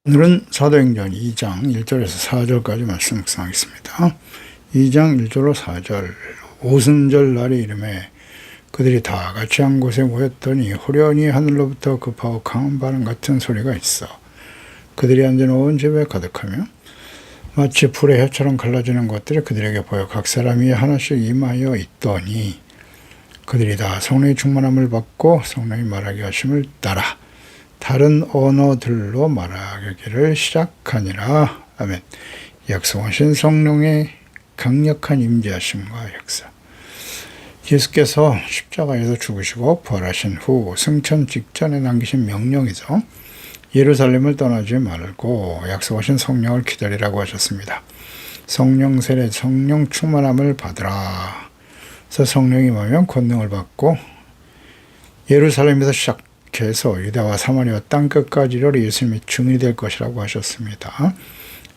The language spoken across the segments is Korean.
오늘은 사도행전 2장 1절에서 4절까지 말씀 묵상하겠습니다. 2장 1절로 4절. 오순절 날이 이름에 그들이 다 같이 한 곳에 모였더니 호련히 하늘로부터 급하고 강한 바람 같은 소리가 있어 그들이 앉은 온 집에 가득하며 마치 불의 혀처럼 갈라지는 것들이 그들에게 보여 각 사람이 하나씩 임하여 있더니 그들이 다 성령의 충만함을 받고 성령이 말하게 하심을 따라 다른 언어들로 말하기를 시작하니라. 아멘. 약속하신 성령의 강력한 임재하심과 역사. 예수께서 십자가에서 죽으시고 부활하신 후 승천 직전에 남기신 명령이죠. 예루살렘을 떠나지 말고 약속하신 성령을 기다리라고 하셨습니다. 성령 세례, 성령 충만함을 받으라. 그래서 성령이 임하면 권능을 받고 예루살렘에서 시작해서 유다와 사마리아 땅끝까지 이르러 예수님의 증인이 될 것이라고 하셨습니다.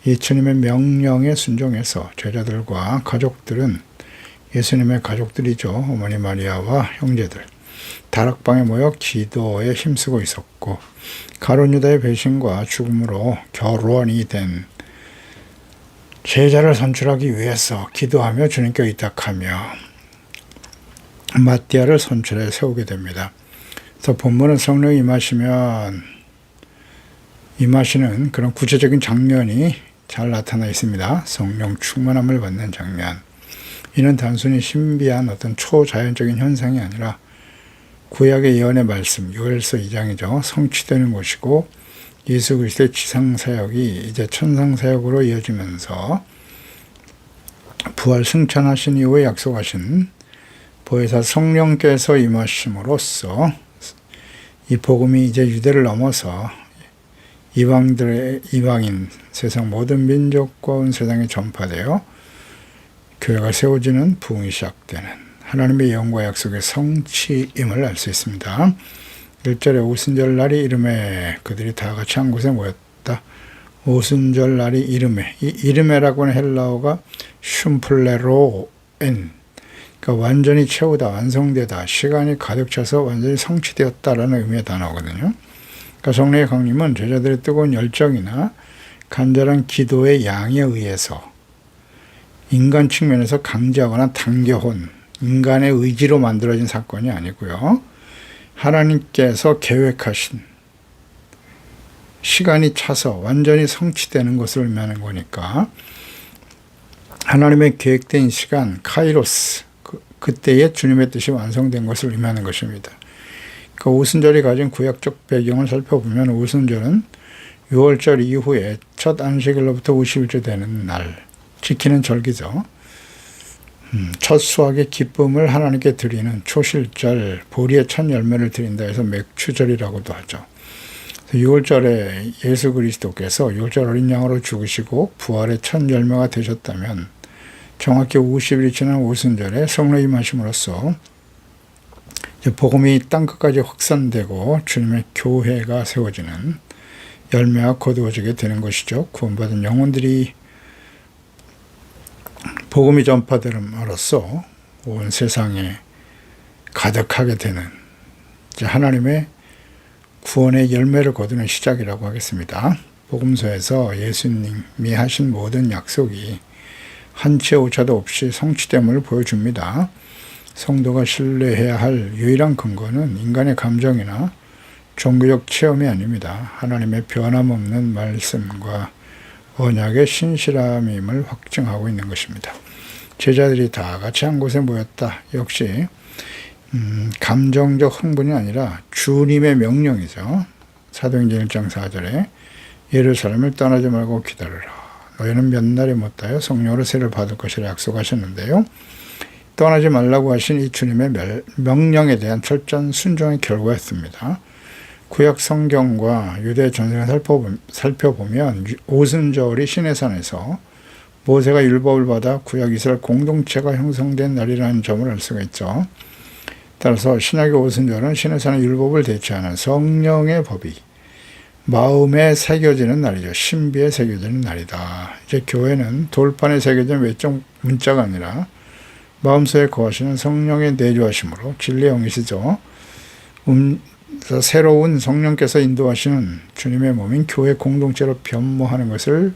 이 주님의 명령에 순종해서 제자들과 가족들은 예수님의 가족들이죠. 어머니 마리아와 형제들 다락방에 모여 기도에 힘쓰고 있었고 가룟 유다의 배신과 죽음으로 결원이 된 제자를 선출하기 위해서 기도하며 주님께 의탁하며 마띠아를 선출해 세우게 됩니다. 그래서 본문은 성령이 임하시는 그런 구체적인 장면이 잘 나타나 있습니다. 성령 충만함을 받는 장면. 이는 단순히 신비한 어떤 초자연적인 현상이 아니라 구약의 예언의 말씀, 요엘서 2장이죠. 성취되는 것이고 예수 그리스도의 지상사역이 이제 천상사역으로 이어지면서 부활 승천하신 이후에 약속하신 보혜사 성령께서 임하심으로써 이 복음이 이제 유대를 넘어서 이방인 세상 모든 민족과 온 세상에 전파되어 교회가 세워지는 부흥이 시작되는 하나님의 예언과 약속의 성취임을 알 수 있습니다. 1절에 오순절 날이 이름에 그들이 다 같이 한 곳에 모였다. 오순절 날이 이름에, 이 이름에라고 하는 헬라어가 슌플레로엔, 그러니까 완전히 채우다, 완성되다, 시간이 가득 차서 완전히 성취되었다라는 의미의 단어거든요. 그러니까 성령의 강림은 제자들의 뜨거운 열정이나 간절한 기도의 양에 의해서 인간 측면에서 강제하거나 당겨온 인간의 의지로 만들어진 사건이 아니고요. 하나님께서 계획하신 시간이 차서 완전히 성취되는 것을 의미하는 거니까 하나님의 계획된 시간, 카이로스, 그때에 주님의 뜻이 완성된 것을 의미하는 것입니다. 그 오순절이 가진 구약적 배경을 살펴보면 오순절은 6월절 이후에 첫 안식일로부터 50일째 되는 날 지키는 절기죠. 첫 수확의 기쁨을 하나님께 드리는 초실절, 보리의 첫 열매를 드린다 해서 맥추절이라고도 하죠. 6월절에 예수 그리스도께서 6월절 어린 양으로 죽으시고 부활의 첫 열매가 되셨다면 정확히 50일이 지난 오순절에 성령 임하심으로써 복음이 땅끝까지 확산되고 주님의 교회가 세워지는 열매가 거두어지게 되는 것이죠. 구원받은 영혼들이 복음이 전파됨으로써 온 세상에 가득하게 되는 하나님의 구원의 열매를 거두는 시작이라고 하겠습니다. 복음서에서 예수님이 하신 모든 약속이 한치의 오차도 없이 성취됨을 보여줍니다. 성도가 신뢰해야 할 유일한 근거는 인간의 감정이나 종교적 체험이 아닙니다. 하나님의 변함없는 말씀과 언약의 신실함임을 확증하고 있는 것입니다. 제자들이 다 같이 한 곳에 모였다. 역시 감정적 흥분이 아니라 주님의 명령이죠. 사도행전 1장 4절에 예루살렘을 떠나지 말고 기다려라. 너희는 몇 날에 못하여 성령으로 세를 받을 것이라 약속하셨는데요. 떠나지 말라고 하신 이 주님의 명령에 대한 철저한 순종의 결과였습니다. 구약 성경과 유대 전승을 살펴보면 오순절이 시내산에서 모세가 율법을 받아 구약 이스라엘 공동체가 형성된 날이라는 점을 알 수가 있죠. 따라서 신약의 오순절은 시내산의 율법을 대체하는 성령의 법이 마음에 새겨지는 날이죠. 신비에 새겨지는 날이다. 이제 교회는 돌판에 새겨진 외적 문자가 아니라 마음속에 거하시는 성령의 내주하심으로 진리의 영이시죠. 그래서 새로운 성령께서 인도하시는 주님의 몸인 교회 공동체로 변모하는 것을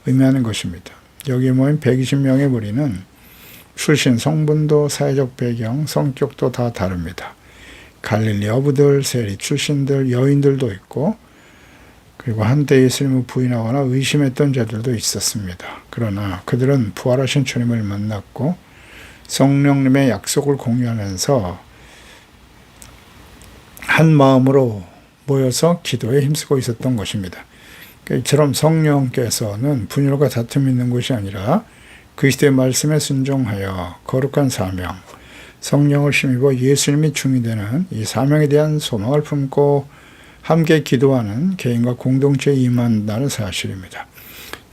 의미하는 것입니다. 여기 모인 120명의 무리는 출신, 성분도, 사회적 배경, 성격도 다 다릅니다. 갈릴리 어부들, 세리 출신들, 여인들도 있고, 그리고 한때 예수님을 부인하거나 의심했던 자들도 있었습니다. 그러나 그들은 부활하신 주님을 만났고 성령님의 약속을 공유하면서 한 마음으로 모여서 기도에 힘쓰고 있었던 것입니다. 이처럼 성령께서는 분열과 다툼이 있는 것이 아니라 그리스도의 말씀에 순종하여 거룩한 사명, 성령을 힘입어 예수님이 중이 되는 이 사명에 대한 소망을 품고 함께 기도하는 개인과 공동체에 임한다는 사실입니다.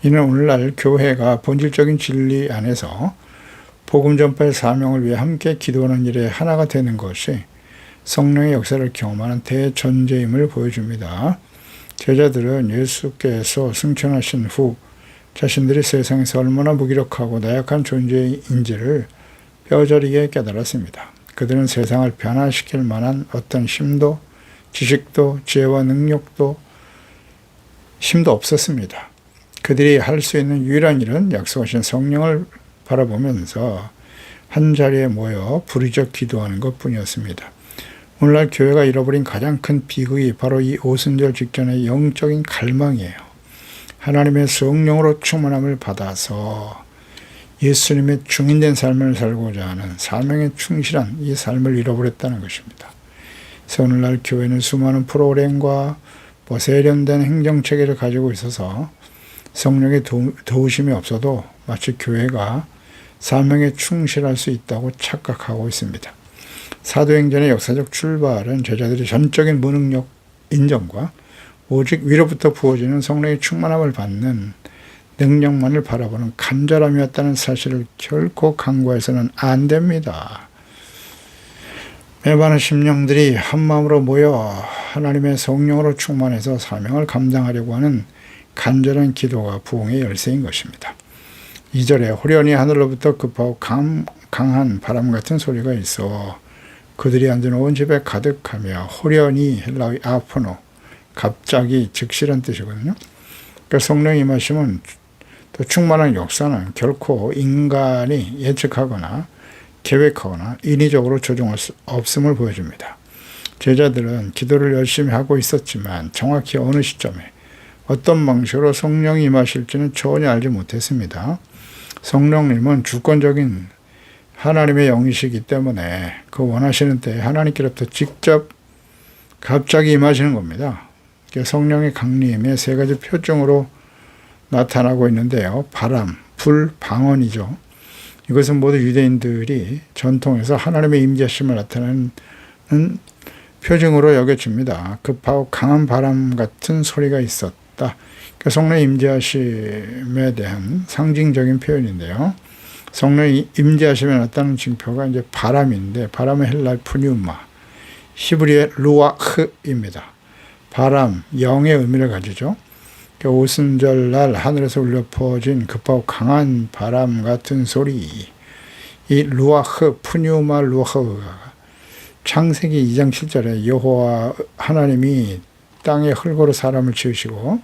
이는 오늘날 교회가 본질적인 진리 안에서 복음 전파의 사명을 위해 함께 기도하는 일에 하나가 되는 것이 성령의 역사를 경험하는 대전제임을 보여줍니다. 제자들은 예수께서 승천하신 후 자신들이 세상에서 얼마나 무기력하고 나약한 존재인지를 뼈저리게 깨달았습니다. 그들은 세상을 변화시킬 만한 어떤 힘도, 지식도, 지혜와 능력도, 힘도 없었습니다. 그들이 할 수 있는 유일한 일은 약속하신 성령을 바라보면서 한자리에 모여 부르짖어 기도하는 것뿐이었습니다. 오늘날 교회가 잃어버린 가장 큰 비극이 바로 이 오순절 직전의 영적인 갈망이에요. 하나님의 성령으로 충만함을 받아서 예수님의 증인된 삶을 살고자 하는 사명에 충실한 이 삶을 잃어버렸다는 것입니다. 그래서 오늘날 교회는 수많은 프로그램과 세련된 행정체계를 가지고 있어서 성령의 도우심이 없어도 마치 교회가 사명에 충실할 수 있다고 착각하고 있습니다. 사도행전의 역사적 출발은 제자들이 전적인 무능력 인정과 오직 위로부터 부어지는 성령의 충만함을 받는 능력만을 바라보는 간절함이었다는 사실을 결코 간과해서는 안 됩니다. 많은 심령들이 한마음으로 모여 하나님의 성령으로 충만해서 사명을 감당하려고 하는 간절한 기도가 부흥의 열쇠인 것입니다. 2절에 호련히 하늘로부터 급하고 강한 바람 같은 소리가 있어 그들이 앉은 온 집에 가득하며 호련히 헬라의 아포노 갑자기 즉시란 뜻이거든요. 그러니까 성령이 임하시면 또 충만한 역사는 결코 인간이 예측하거나 계획하거나 인위적으로 조종할 수 없음을 보여줍니다. 제자들은 기도를 열심히 하고 있었지만 정확히 어느 시점에 어떤 방식으로 성령이 임하실지는 전혀 알지 못했습니다. 성령님은 주권적인 하나님의 영이시기 때문에 그 원하시는 때에 하나님께로부터 직접 갑자기 임하시는 겁니다. 성령의 강림의 세 가지 표정으로 나타나고 있는데요. 바람, 불, 방언이죠. 이것은 모두 유대인들이 전통에서 하나님의 임재심을 나타내는 표징으로 여겨집니다. 급하고 강한 바람 같은 소리가 있었다. 성령의 임재하심에 대한 상징적인 표현인데요. 성령의 임재하심에 나타나는 징표가 이제 바람인데 바람의 헬라어 푸뉴마, 히브리의 루아흐입니다. 바람, 영의 의미를 가지죠. 오순절날 하늘에서 울려 퍼진 급하고 강한 바람 같은 소리, 이 루아흐, 푸뉴마 루아흐가 창세기 2장 7절에 여호와 하나님이 땅에 흙으로 사람을 지으시고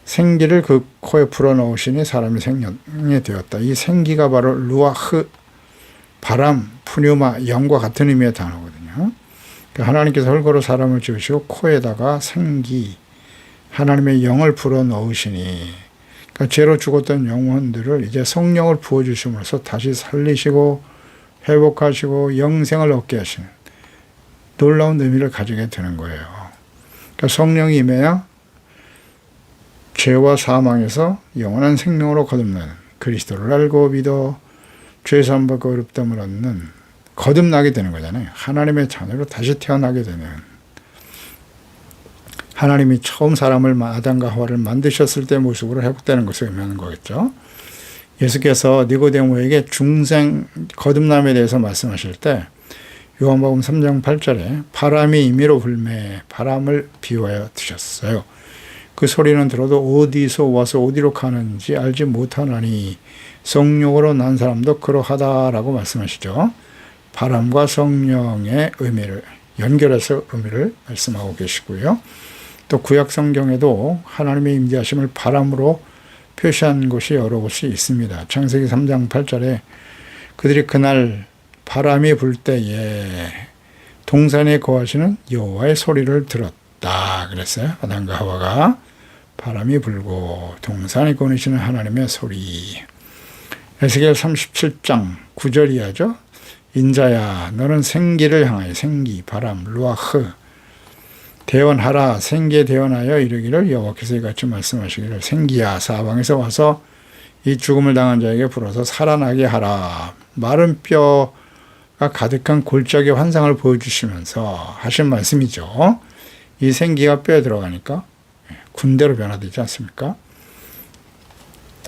생기를 그 코에 불어넣으시니 사람이 생명이 되었다. 이 생기가 바로 루아흐, 바람, 푸뉴마, 영과 같은 의미의 단어거든요. 하나님께서 흙으로 사람을 지으시고 코에다가 생기, 하나님의 영을 불어넣으시니 죄로 죽었던 영혼들을 이제 성령을 부어주심으로써 다시 살리시고 회복하시고 영생을 얻게 하시는 놀라운 의미를 가지게 되는 거예요. 성령이 임해야 죄와 사망에서 영원한 생명으로 거듭나는 그리스도를 알고 믿어 죄 사함받고 의롭다함을 얻는 거듭나게 되는 거잖아요. 하나님의 자녀로 다시 태어나게 되는, 하나님이 처음 사람을 아담과 하와를 만드셨을 때 모습으로 회복되는 것을 의미하는 거겠죠. 예수께서 니고데모에게 중생 거듭남에 대해서 말씀하실 때 요한복음 3장 8절에 바람이 임의로 불매 바람을 비유하여 드셨어요. 그 소리는 들어도 어디서 와서 어디로 가는지 알지 못하나니 성령으로 난 사람도 그러하다라고 말씀하시죠. 바람과 성령의 의미를 연결해서 의미를 말씀하고 계시고요. 또 구약 성경에도 하나님의 임재하심을 바람으로 표시한 곳이 여러 곳이 있습니다. 창세기 3장 8절에 그들이 그날 바람이 불 때에 동산에 거하시는 여호와의 소리를 들었다 그랬어요. 아담과 하와가 바람이 불고 동산에 거하시는 하나님의 소리. 에스겔 37장 9절 이하죠. 인자야 너는 생기를 향하여 생기 바람 루아흐 대언하라. 생기에 대언하여 이르기를 여호와께서 이같이 말씀하시기를 생기야 사방에서 와서 이 죽음을 당한 자에게 불어서 살아나게 하라. 마른 뼈가 가득한 골짜기 환상을 보여주시면서 하신 말씀이죠. 이 생기가 뼈에 들어가니까 군대로 변화되지 않습니까?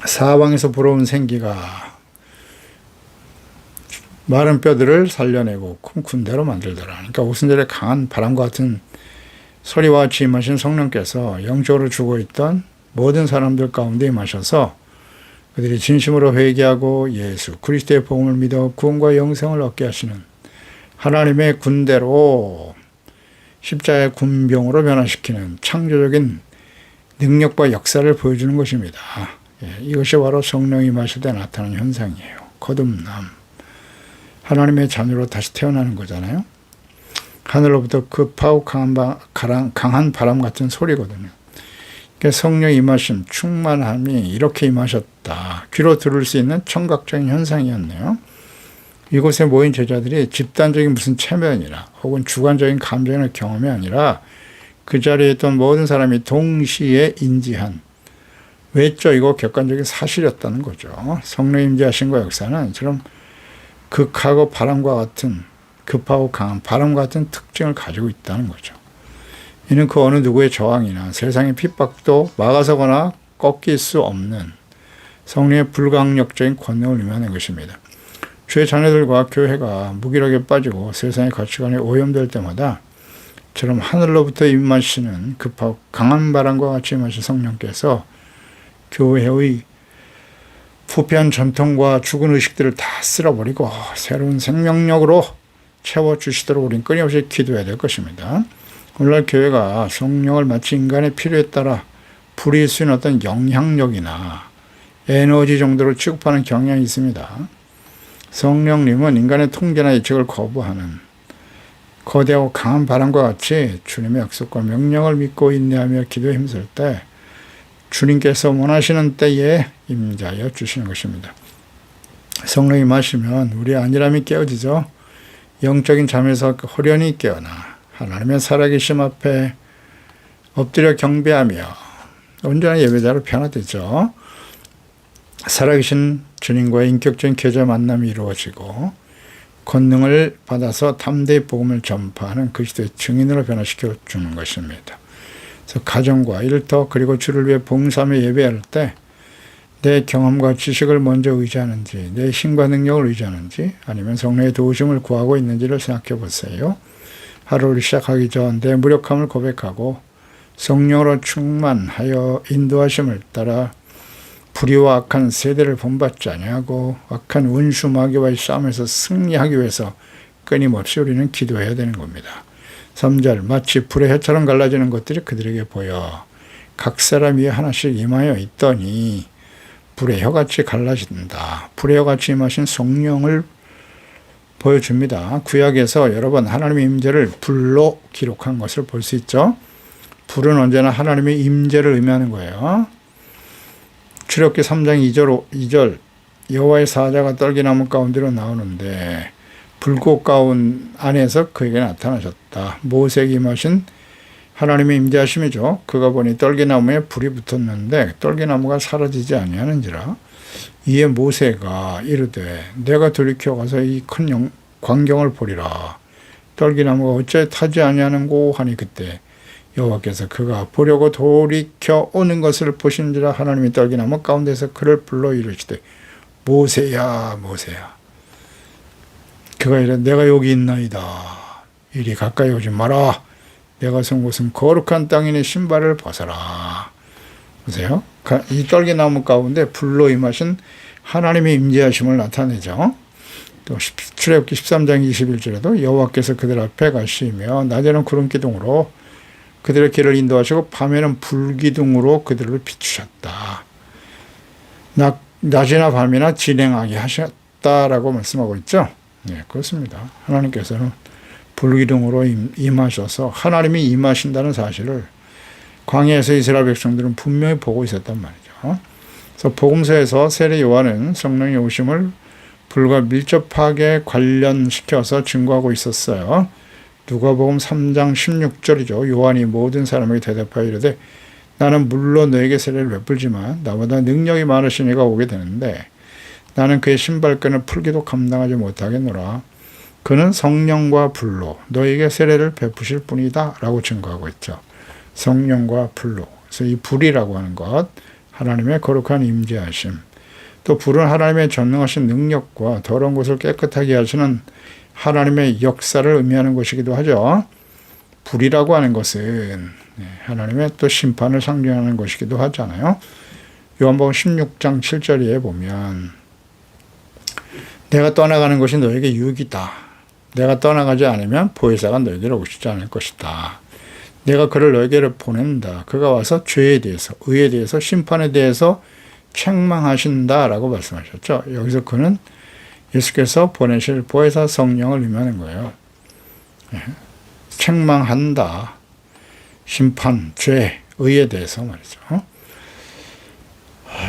사방에서 불어온 생기가 마른 뼈들을 살려내고 큰 군대로 만들더라. 그러니까 오순절에 강한 바람과 같은 소리와 같이 임하신 성령께서 영적으로 죽어있던 모든 사람들 가운데 임하셔서 그들이 진심으로 회개하고 예수 그리스도의 복음을 믿어 구원과 영생을 얻게 하시는 하나님의 군대로 십자가의 군병으로 변화시키는 창조적인 능력과 역사를 보여주는 것입니다. 이것이 바로 성령이 임하실 때 나타나는 현상이에요. 거듭남. 하나님의 자녀로 다시 태어나는 거잖아요. 하늘로부터 급하고 강한 바람 같은 소리거든요. 성령 임하심, 충만함이 이렇게 임하셨다. 귀로 들을 수 있는 청각적인 현상이었네요. 이곳에 모인 제자들이 집단적인 무슨 체면이나 혹은 주관적인 감정이나 경험이 아니라 그 자리에 있던 모든 사람이 동시에 인지한 외적이고 객관적인 사실이었다는 거죠. 성령 임재하신과 역사는 저런 극하고 바람과 같은 급하고 강한 바람과 같은 특징을 가지고 있다는 거죠. 이는 그 어느 누구의 저항이나 세상의 핍박도 막아서거나 꺾일 수 없는 성령의 불강력적인 권능을 의미하는 것입니다. 주의 자녀들과 교회가 무기력에 빠지고 세상의 가치관에 오염될 때마다 저럼 하늘로부터 임하시는 급하고 강한 바람과 같이 임하신 성령께서 교회의 부패한 전통과 죽은 의식들을 다 쓸어버리고 새로운 생명력으로 채워주시도록 우린 끊임없이 기도해야 될 것입니다. 오늘날 교회가 성령을 마치 인간의 필요에 따라 부릴 수 있는 어떤 영향력이나 에너지 정도로 취급하는 경향이 있습니다. 성령님은 인간의 통제나 예측을 거부하는 거대하고 강한 바람과 같이 주님의 약속과 명령을 믿고 인내하며 기도에 힘쓸 때 주님께서 원하시는 때에 임자여 주시는 것입니다. 성령이 마시면 우리의 안일함이 깨어지죠. 영적인 잠에서 호련히 깨어나 하나님의 살아계심 앞에 엎드려 경배하며 온전한 예배자로 변화되죠. 살아계신 주님과의 인격적인 계절 만남이 이루어지고 권능을 받아서 담대히 복음을 전파하는 그리스도의 증인으로 변화시켜 주는 것입니다. 그래서 가정과 일터 그리고 주를 위해 봉사하며 예배할 때 내 경험과 지식을 먼저 의지하는지 내 힘과 능력을 의지하는지 아니면 성령의 도우심을 구하고 있는지를 생각해 보세요. 하루를 시작하기 전 내 무력함을 고백하고 성령으로 충만하여 인도하심을 따라 불의와 악한 세대를 본받지 아니하고 악한 원수 마귀와의 싸움에서 승리하기 위해서 끊임없이 우리는 기도해야 되는 겁니다. 3절 마치 불의 혀처럼 갈라지는 것들이 그들에게 보여 각 사람 위에 하나씩 임하여 있더니 불의 혀같이 갈라진다. 불의 혀같이 임하신 성령을 보여줍니다. 구약에서 여러 번 하나님의 임재를 불로 기록한 것을 볼 수 있죠. 불은 언제나 하나님의 임재를 의미하는 거예요. 출애굽기 3장 2절 여호와의 사자가 떨기나무 가운데로 나오는데 불꽃 가운 안에서 그에게 나타나셨다. 모세에게 임하신 하나님의 임재하심이죠. 그가 보니 떨기나무에 불이 붙었는데 떨기나무가 사라지지 아니하는지라. 이에 모세가 이르되 내가 돌이켜 가서 이 큰 광경을 보리라. 떨기나무가 어째 타지 아니하는고 하니 그때 여호와께서 그가 보려고 돌이켜 오는 것을 보신지라. 하나님이 떨기나무 가운데서 그를 불러 이르시되 모세야 모세야. 그가 이르되 내가 여기 있나이다. 이리 가까이 오지 마라. 내가 선 곳은 거룩한 땅이니 신발을 벗어라. 보세요. 이 떨기나무 가운데 불로 임하신 하나님의 임재하심을 나타내죠. 또 출애굽기 13장 21절에도 여호와께서 그들 앞에 가시며 낮에는 구름 기둥으로 그들의 길을 인도하시고 밤에는 불기둥으로 그들을 비추셨다. 낮이나 밤이나 진행하게 하셨다라고 말씀하고 있죠. 네, 그렇습니다. 하나님께서는 불기둥으로 임하셔서 하나님이 임하신다는 사실을 광야에서 이스라엘 백성들은 분명히 보고 있었단 말이죠. 그래서 복음서에서 세례 요한은 성령의 오심을 불과 밀접하게 관련시켜서 증거하고 있었어요. 누가복음 3장 16절이죠. 요한이 모든 사람에게 대답하여 이르되 나는 물론 너에게 세례를 베풀지만 나보다 능력이 많으신 이가 오게 되는데 나는 그의 신발끈을 풀기도 감당하지 못하겠노라. 그는 성령과 불로 너에게 세례를 베푸실 뿐이다 라고 증거하고 있죠. 성령과 불로. 그래서 이 불이라고 하는 것, 하나님의 거룩한 임재하심, 또 불은 하나님의 전능하신 능력과 더러운 것을 깨끗하게 하시는 하나님의 역사를 의미하는 것이기도 하죠. 불이라고 하는 것은 하나님의 또 심판을 상징하는 것이기도 하잖아요. 요한복음 16장 7절에 보면 내가 떠나가는 것이 너에게 유익이다. 내가 떠나가지 않으면 보혜사가 너에게로 오시지 않을 것이다. 내가 그를 너에게로 보낸다. 그가 와서 죄에 대해서, 의에 대해서, 심판에 대해서 책망하신다라고 말씀하셨죠. 여기서 그는 예수께서 보내실 보혜사 성령을 의미하는 거예요. 책망한다. 심판, 죄, 의에 대해서 말이죠.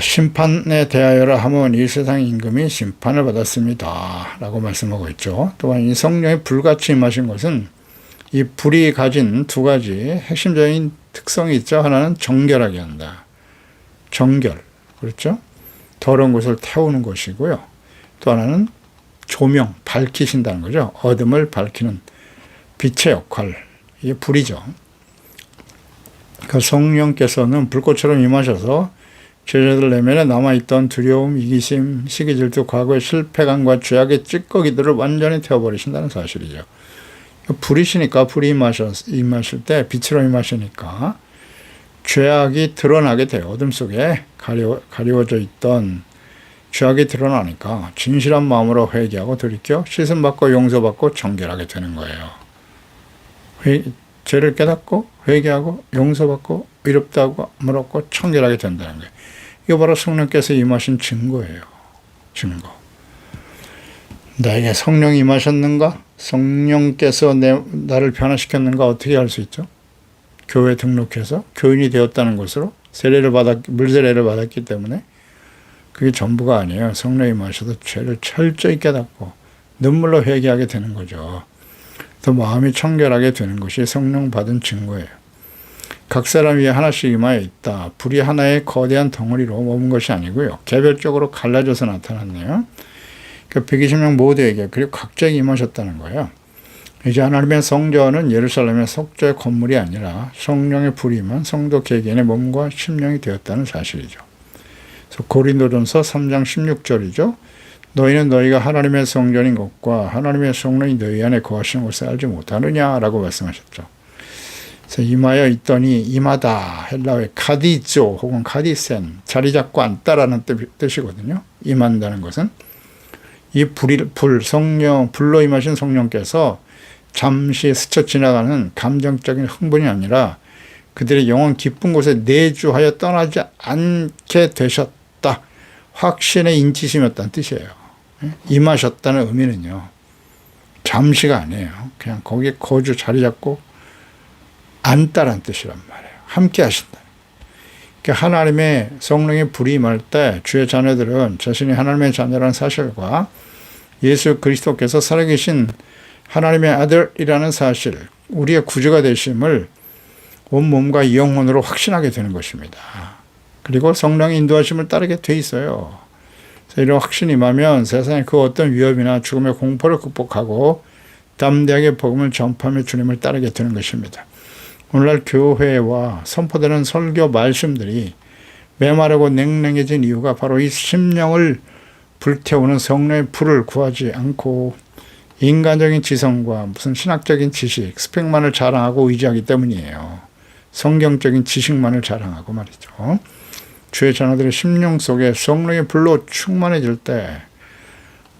심판에 대하여라 하면 이 세상 임금이 심판을 받았습니다. 라고 말씀하고 있죠. 또한 이 성령이 불같이 임하신 것은 이 불이 가진 두 가지 핵심적인 특성이 있죠. 하나는 정결하게 한다. 정결. 그렇죠? 더러운 것을 태우는 것이고요. 또 하나는 조명, 밝히신다는 거죠. 어둠을 밝히는 빛의 역할. 이게 불이죠. 그 성령께서는 불꽃처럼 임하셔서 제자들 내면에 남아있던 두려움, 이기심, 시기질투, 과거의 실패감과 죄악의 찌꺼기들을 완전히 태워버리신다는 사실이죠. 불이시니까, 불이 임하실 때 빛으로 임하시니까 죄악이 드러나게 돼요. 어둠 속에 가리워져 있던 죄악이 드러나니까 진실한 마음으로 회개하고 돌이켜 씻음받고 용서받고 정결하게 되는 거예요. 죄를 깨닫고 회개하고 용서받고 의롭다고 물었고 청결하게 된다는 거예요. 이거 바로 성령께서 임하신 증거예요. 증거. 나에게 성령이 임하셨는가? 성령께서 나를 변화시켰는가? 어떻게 알 수 있죠? 교회 등록해서 교인이 되었다는 것으로 물세례를 받았기 때문에 그게 전부가 아니에요. 성령이 임하셔서 죄를 철저히 깨닫고 눈물로 회개하게 되는 거죠. 또 마음이 청결하게 되는 것이 성령 받은 증거예요. 각 사람 위에 하나씩 임하여 있다. 불이 하나의 거대한 덩어리로 머문 것이 아니고요. 개별적으로 갈라져서 나타났네요. 그 120명 모두에게 그리고 각자에게 임하셨다는 거예요. 이제 하나님의 성전은 예루살렘의 석조의 건물이 아니라 성령의 불이 임한 성도 개개인의 몸과 심령이 되었다는 사실이죠. 그래서 고린도전서 3장 16절이죠. 너희는 너희가 하나님의 성전인 것과 하나님의 성령이 너희 안에 거하시는 것을 알지 못하느냐라고 말씀하셨죠. 그래서 임하여 있더니 임하다, 헬라어의 카디조 혹은 카디센, 자리 잡고 앉다라는 뜻이거든요. 임한다는 것은 이 불로 임하신 성령께서 잠시 스쳐 지나가는 감정적인 흥분이 아니라 그들의 영원 기쁜 곳에 내주하여 떠나지 않게 되셨다. 확신의 인치심이었다는 뜻이에요. 임하셨다는 의미는요. 잠시가 아니에요. 그냥 거기에 거주 자리 잡고 앉다라는 뜻이란 말이에요. 함께 하신다. 그러니까 하나님의 성령의 불이 임할 때 주의 자녀들은 자신이 하나님의 자녀라는 사실과 예수 그리스도께서 살아계신 하나님의 아들이라는 사실, 우리의 구주가 되심을 온몸과 영혼으로 확신하게 되는 것입니다. 그리고 성령의 인도하심을 따르게 돼 있어요. 그래서 이런 확신이 임하면 세상의 그 어떤 위협이나 죽음의 공포를 극복하고 담대하게 복음을 전파하며 주님을 따르게 되는 것입니다. 오늘날 교회와 선포되는 설교 말씀들이 메마르고 냉랭해진 이유가 바로 이 심령을 불태우는 성령의 불을 구하지 않고 인간적인 지성과 무슨 신학적인 지식, 스펙만을 자랑하고 의지하기 때문이에요. 성경적인 지식만을 자랑하고 말이죠. 주의 자녀들의 심령 속에 성령의 불로 충만해질 때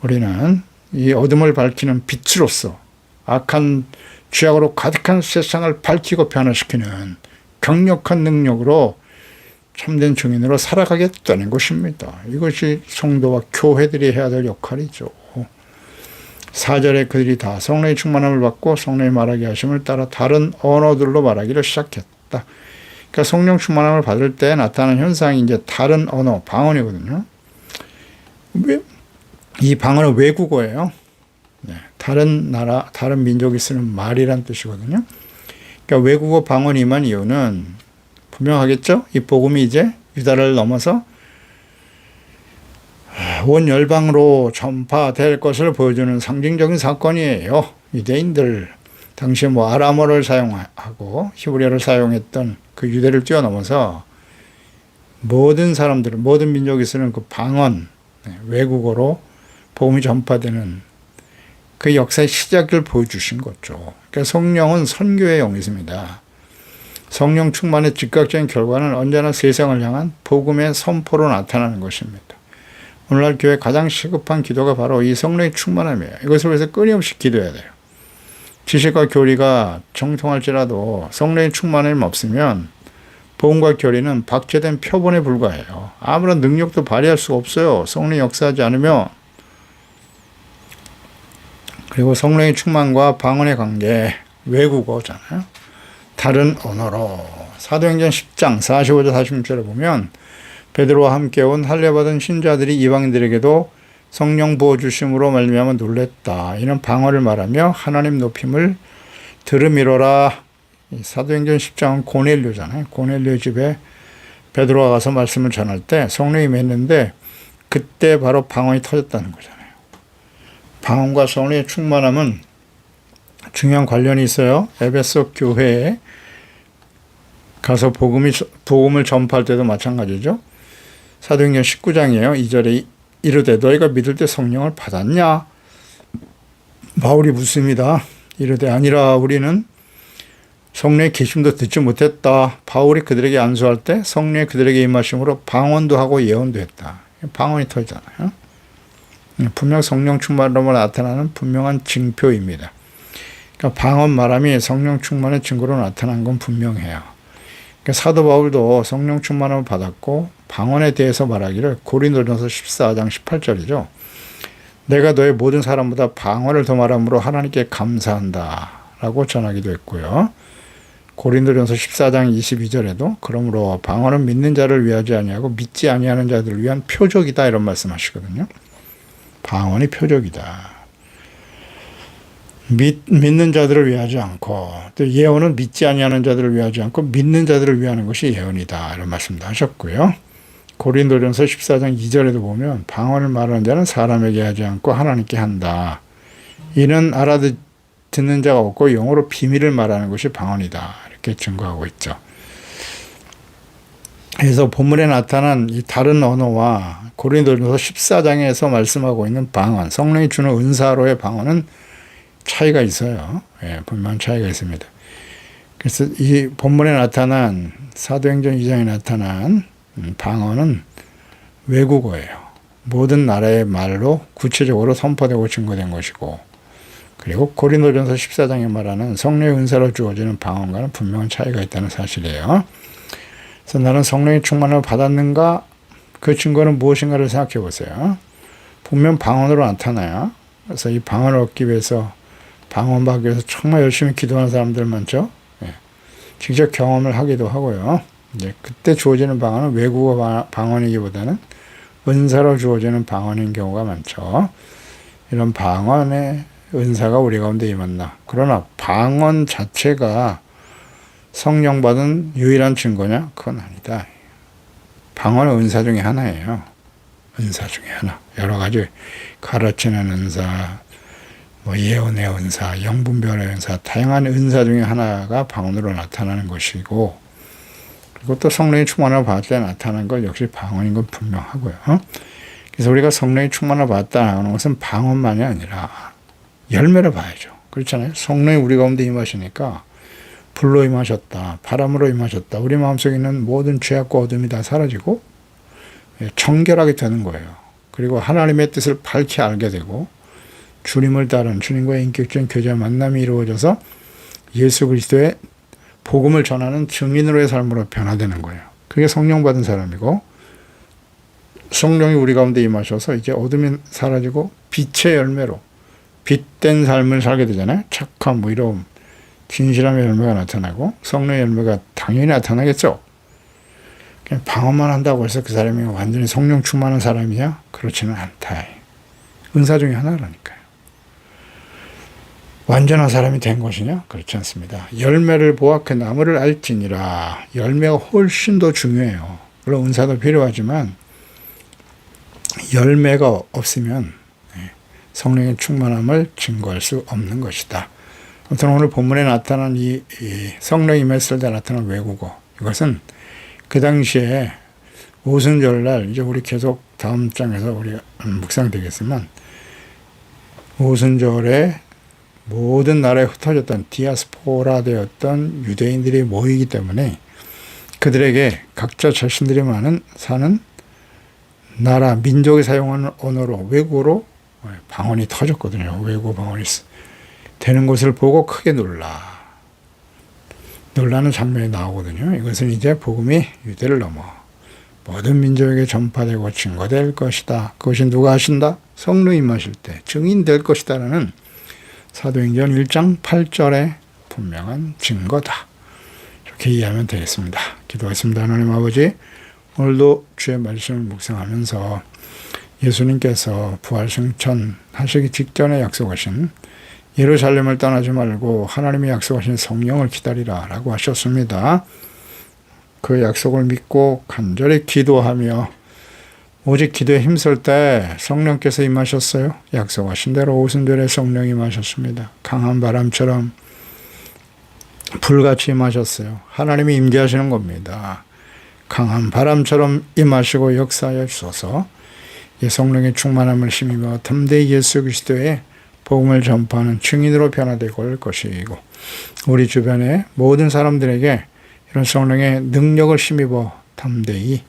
우리는 이 어둠을 밝히는 빛으로서 악한 죄악으로 가득한 세상을 밝히고 변화시키는 강력한 능력으로 참된 증인으로 살아가겠다는 것입니다. 이것이 성도와 교회들이 해야 될 역할이죠. 4절에 그들이 다 성령의 충만함을 받고 성령의 말하게 하심을 따라 다른 언어들로 말하기를 시작했다. 그러니까 성령 충만함을 받을 때 나타나는 현상이 이제 다른 언어, 방언이거든요. 이 방언은 외국어예요. 네, 다른 나라, 다른 민족이 쓰는 말이란 뜻이거든요. 그러니까 외국어 방언이 임한 이유는 분명하겠죠? 이 복음이 이제 유다를 넘어서 온 열방으로 전파될 것을 보여주는 상징적인 사건이에요. 유대인들 당시에 아람어를 사용하고 히브리어를 사용했던 그 유대를 뛰어넘어서 모든 사람들, 모든 민족이 쓰는 그 방언, 외국어로 복음이 전파되는 그 역사의 시작을 보여주신 거죠. 그러니까 성령은 선교의 영이십니다. 성령 충만의 즉각적인 결과는 언제나 세상을 향한 복음의 선포로 나타나는 것입니다. 오늘날 교회 가장 시급한 기도가 바로 이 성령의 충만함이에요. 이것을 위해서 끊임없이 기도해야 돼요. 지식과 교리가 정통할지라도 성령의 충만함이 없으면 복음과 교리는 박제된 표본에 불과해요. 아무런 능력도 발휘할 수가 없어요. 성령이 역사하지 않으면. 그리고 성령의 충만과 방언의 관계, 외국어잖아요. 다른 언어로. 사도행전 10장 45절 46절에 보면 베드로와 함께 온 할례받은 신자들이 이방인들에게도 성령 부어주심으로 말미암아 놀랬다. 이는 방언을 말하며 하나님 높임을 들음이로라. 사도행전 10장은 고넬료잖아요. 고넬료 집에 베드로가 가서 말씀을 전할 때 성령이 맺는데 그때 바로 방언이 터졌다는 거잖아요. 방언과 성령의 충만함은 중요한 관련이 있어요. 에베소 교회에 가서 복음을 전파할 때도 마찬가지죠. 사도행전 19장이에요. 2절에 이르되 너희가 믿을 때 성령을 받았냐? 바울이 묻습니다. 이르되 아니라 우리는 성령의 계심도 듣지 못했다. 바울이 그들에게 안수할 때 성령이 그들에게 임하심으로 방언도 하고 예언도 했다. 방언이 터지잖아요. 분명 성령 충만으로 나타나는 분명한 징표입니다. 그러니까 방언 말함이 성령 충만의 증거로 나타난 건 분명해요. 그러니까 사도 바울도 성령 충만을 받았고 방언에 대해서 말하기를 고린도전서 14장 18절이죠. 내가 너의 모든 사람보다 방언을 더 말함으로 하나님께 감사한다 라고 전하기도 했고요. 고린도전서 14장 22절에도 그러므로 방언은 믿는 자를 위하지 아니하고 믿지 아니하는 자들을 위한 표적이다 이런 말씀하시거든요. 방언이 표적이다. 믿는 자들을 위하지 않고 또 예언은 믿지 아니하는 자들을 위하지 않고 믿는 자들을 위하는 것이 예언이다 이런 말씀도 하셨고요. 고린도전서 14장 2절에도 보면 방언을 말하는 자는 사람에게 하지 않고 하나님께 한다. 이는 알아듣는 자가 없고 영어로 비밀을 말하는 것이 방언이다 이렇게 증거하고 있죠. 그래서 본문에 나타난 이 다른 언어와 고린도전서 14장에서 말씀하고 있는 방언, 성령이 주는 은사로의 방언은 차이가 있어요. 예, 분명한 차이가 있습니다. 그래서 이 본문에 나타난 사도행전 2장에 나타난 방언은 외국어예요. 모든 나라의 말로 구체적으로 선포되고 증거된 것이고 그리고 고린도전서 14장에 말하는 성령의 은사로 주어지는 방언과는 분명한 차이가 있다는 사실이에요. 그래서 나는 성령의 충만을 받았는가? 그 증거는 무엇인가를 생각해 보세요. 분명 방언으로 나타나요. 그래서 이 방언을 얻기 위해서 방언 받기 위해서 정말 열심히 기도하는 사람들 많죠. 예. 직접 경험을 하기도 하고요. 이제 그때 주어지는 방언은 외국어 방언이기보다는 은사로 주어지는 방언인 경우가 많죠. 이런 방언의 은사가 우리 가운데 임한다. 그러나 방언 자체가 성령 받은 유일한 증거냐? 그건 아니다. 방언은 은사 중에 하나예요. 은사 중에 하나. 여러 가지 가르치는 은사, 예언의 은사, 영분별의 은사, 다양한 은사 중에 하나가 방언으로 나타나는 것이고 그리고 또 성령의 충만을 받을 때 나타나는 것 역시 방언인 건 분명하고요. 그래서 우리가 성령의 충만을 받았다는 것은 방언만이 아니라 열매를 봐야죠. 그렇잖아요. 성령이 우리 가운데 임하시니까 불로 임하셨다, 바람으로 임하셨다. 우리 마음속에 있는 모든 죄악과 어둠이 다 사라지고 정결하게 되는 거예요. 그리고 하나님의 뜻을 밝히 알게 되고 주님을 따른 주님과의 인격적인 교제와 만남이 이루어져서 예수 그리스도의 복음을 전하는 증인으로의 삶으로 변화되는 거예요. 그게 성령 받은 사람이고, 성령이 우리 가운데 임하셔서 이제 어둠이 사라지고 빛의 열매로 빛된 삶을 살게 되잖아요. 착함, 의로움, 진실함의 열매가 나타나고 성령의 열매가 당연히 나타나겠죠. 그냥 방언만 한다고 해서 그 사람이 완전히 성령 충만한 사람이냐? 그렇지는 않다. 은사 중에 하나라니까요. 완전한 사람이 된 것이냐? 그렇지 않습니다. 열매를 보아 그 나무를 알지니라. 열매가 훨씬 더 중요해요. 물론 은사도 필요하지만 열매가 없으면 성령의 충만함을 증거할 수 없는 것이다. 아무튼 오늘 본문에 나타난 이 성령이 임했을 때 나타난 외국어, 이것은 그 당시에 오순절날, 이제 우리 계속 다음 장에서 우리 묵상되겠지만, 오순절에 모든 나라에 흩어졌던 디아스포라 되었던 유대인들이 모이기 때문에 그들에게 각자 자신들이 사는 나라, 민족이 사용하는 언어로, 외국어로 방언이 터졌거든요. 외국어 방언이 되는 것을 보고 크게 놀라는 장면이 나오거든요. 이것은 이제 복음이 유대를 넘어 모든 민족에게 전파되고 증거될 것이다. 그것이 누가 하신다? 성령이 임하실 때 증인될 것이다라는 사도행전 1장 8절의 분명한 증거다. 이렇게 이해하면 되겠습니다. 기도하겠습니다. 하나님 아버지, 오늘도 주의 말씀을 묵상하면서 예수님께서 부활승천 하시기 직전에 약속하신 예루살렘을 떠나지 말고 하나님이 약속하신 성령을 기다리라 라고 하셨습니다. 그 약속을 믿고 간절히 기도하며 오직 기도에 힘쓸 때 성령께서 임하셨어요. 약속하신 대로 오순절에 성령이 임하셨습니다. 강한 바람처럼 불같이 임하셨어요. 하나님이 임재하시는 겁니다. 강한 바람처럼 임하시고 역사하여 주소서. 이 성령의 충만함을 힘입어 담대히 예수 그리스도의 복음을 전파하는 증인으로 변화되고 올 것이고, 우리 주변의 모든 사람들에게 이런 성령의 능력을 힘입어 담대히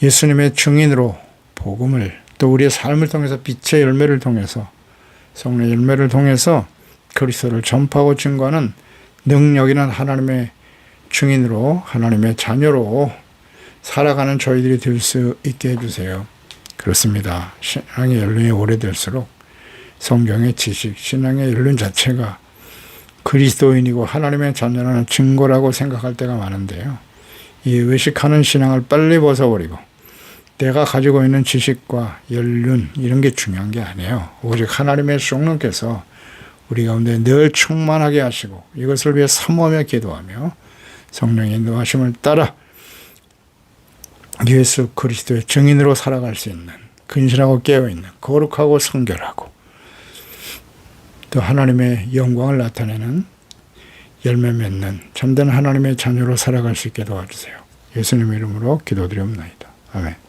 예수님의 증인으로 복음을, 또 우리의 삶을 통해서 빛의 열매를 통해서, 성령의 열매를 통해서 그리스도를 전파하고 증거하는 능력 있는 하나님의 증인으로, 하나님의 자녀로 살아가는 저희들이 될 수 있게 해주세요. 그렇습니다. 신앙의 연륜이 오래될수록 성경의 지식, 신앙의 연륜 자체가 그리스도인이고 하나님의 자녀라는 증거라고 생각할 때가 많은데요. 이 외식하는 신앙을 빨리 벗어버리고 내가 가지고 있는 지식과 연륜, 이런 게 중요한 게 아니에요. 오직 하나님의 성령께서 우리 가운데 늘 충만하게 하시고 이것을 위해 사모하며 기도하며 성령의 인도하심을 따라 예수 그리스도의 증인으로 살아갈 수 있는, 근신하고 깨어있는, 거룩하고 성결하고 또 하나님의 영광을 나타내는, 열매 맺는 참된 하나님의 자녀로 살아갈 수 있게 도와주세요. 예수님 이름으로 기도드리옵나이다. 아멘.